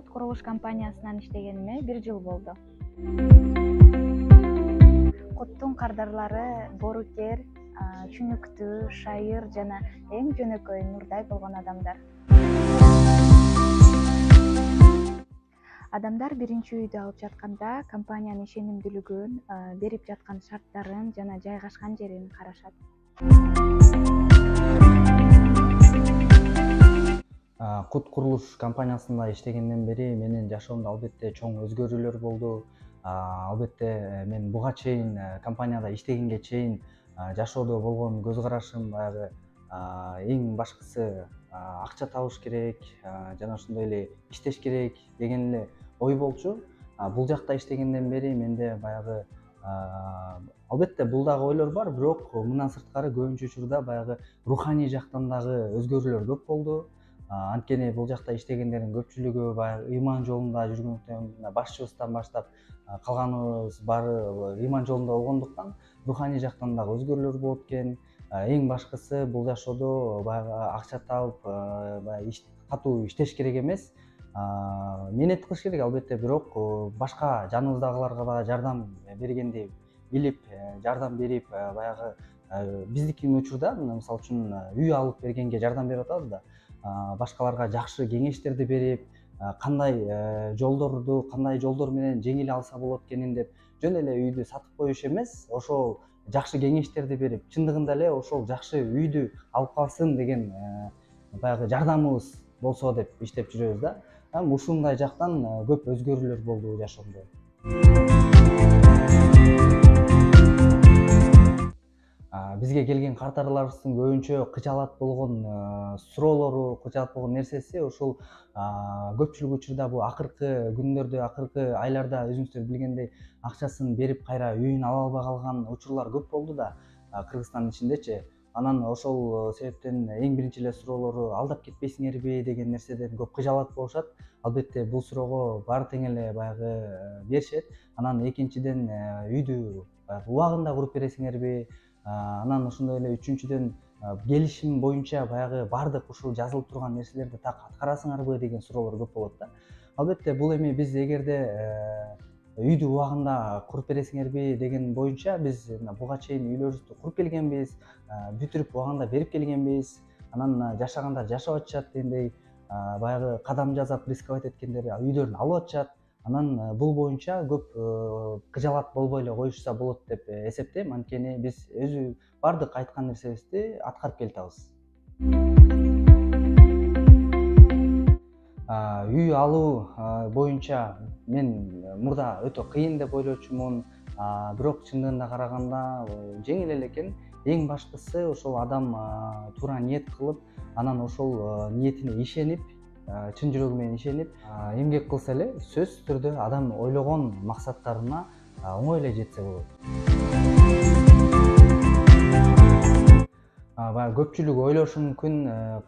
Кут курулуш компаниясынан иштегениме 1 жыл болду. Куттун кардарлары боорукер, чүнүктүү, шайыр жана эң жөнөкөй Нурдай болгон адамдар. Адамдар биринчи үйдү алып жатканда компаниянын ишенимдүүлүгүн, берип жаткан шарттарын жана жайгашкан жерин карашат. Кут курулуш компаниясында иштегенден бери менин жашоомдо албетте чоң өзгөрүүлөр болду. Албетте мен буга чейин компанияда иштегенге чейин жашоодо болгон көз карашым баягы эң башкысы акча табыш керек жана ошондой эле иштеш керек деген эле ой болчу. Бул жакта иштегенден бери менде баягы албетте бул дагы ойлор бар, бирок мындан сырткары көбүнчө учурда баягы руханий жактан дагы өзгөрүүлөр көп болду. Анткени бул жакта иштегендердин көпчүлүгү баягы ыйман жолунда жүргөндүктөн, башчыбыздан баштап калганыбыз баары ыйман жолунда болгондуктан руханий жактан дагы өзгөрүүлөр болот экен. Эң башкысы бул жашоодо баягы акча табып, баягы катуу иштеш керек эмес. Мээнет кылыш керек албетте, бирок башка жаныбыздагыларга дагы жардам бергенди билип, жардам берип, баягы биздикинин учурда мисалы үчүн үй алып бергенге жардам берип атабыз да. Башкаларга жакшы кеңештерди берип, кандай жолдор менен жеңил алса болот экенин деп жөн эле үйдү сатып коюш эмес, ошол жакшы кеңештерди берип, чындыгында эле ошол жакшы үйдү алып калсын деген баягы жардамыбыз болсо деп иштеп жүрөбүз да. Ушундай жактан көп өзгөрүүлөр болду жашоомдо. Бизге келген картарларыбыздын көбүнчө кыжаалат болгон суроолору, кыжаалат болгон нерсеси ушул көпчүлүк учурда бул акыркы күндөрдө, акыркы айларда өзүңүздөр билгендей акчасын берип кайра үйүн ала албай калган учурлар көп болду да, Кыргызстандын ичиндечи. Анан ошол себептен эң биринчи эле суроолору алдап кетпейсиңерби деген нерседен көп кыжаалат болушат. Албетте бул суроого баары тең эле баягы беришет. Анан экинчиден үйдү убагында куруп бересиңерби? Анан ошондой эле үчүнчүдөн келишим боюнча баягы баардык ушул жазылып турган нерселерди так аткарасыңарбы деген суроолор көп болот да. Албетте бул эми биз эгерде үйдү убагында куруп бересиңерби деген боюнча биз буга чейин үйлөрүбүздү куруп келгенбиз, бүтүрүп убагында берип келгенбиз. Анан жашагандар жашап атышат дегендей, баягы кадам жасап рисковать эткендер үйлөрүн алып атышат. Анан бул боюнча көп кыжаалат болбой эле коюшса болот деп эсептейм, анткени биз өзү баардык айткан нерсебизди аткарып келатабыз. Үй алуу боюнча мен мурда өтө кыйын деп ойлочумун, бирок чындыгында караганда жеңил эле экен. Эң башкысы ошол адам туура ниет кылып, анан ошол ниетине ишенип, чын жүрөгү менен ишенип, эмгек кылса эле сөзсүз түрдө адам ойлогон максаттарына оңой эле жетсе болот. Баягы көпчүлүк ойлошу мүмкүн,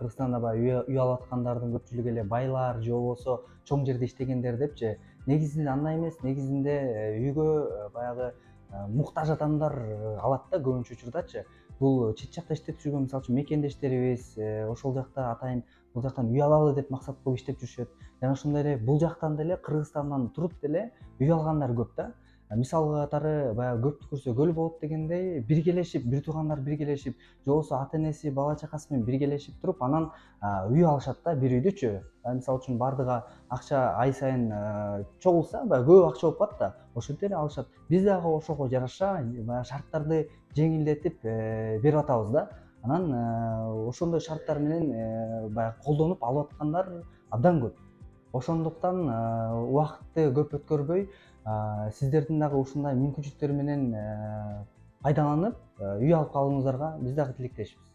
Кыргызстанда баягы үй алып аткандардын көпчүлүгү эле байлар же болбосо чоң жерде иштегендер депчи. Негизинде андай эмес, негизинде үйгө баягы муктаж адамдар алат да көбүнчө учурдачы. Бул чет жакта иштеп жүргөн мисалы үчүн мекендештерибиз, ошол жакта атайын бул жактан үй алалы деп максат кылып иштеп жүрүшөт. Жана ошондой эле бул жактан деле Кыргызстандан туруп деле үй алгандар көп да. Мисалы катары баягы көптү көрсө көл болот дегендей, биргелешип, бир туугандар биргелешип, же болбосо ата энеси, бала чакасы менен биргелешип туруп, анан үй алышат да, бир үйдүчү. Мисалы үчүн баардыгы акча ай сайын чогулса, баягы көп акча болуп калат да, ошентип эле алышат. Биз дагы ошого жараша баягы шарттарды жеңилдетип берип атабыз да. Анан ошондой шарттар менен баягы колдонуп алып аткандар абдан көп. Ошондуктан убакытты көп өткөрбөй, сиздердин дагы ушундай мүмкүнчүлүктөр менен пайдаланып үй алып калууңуздарга биз дагы тилектешпиз.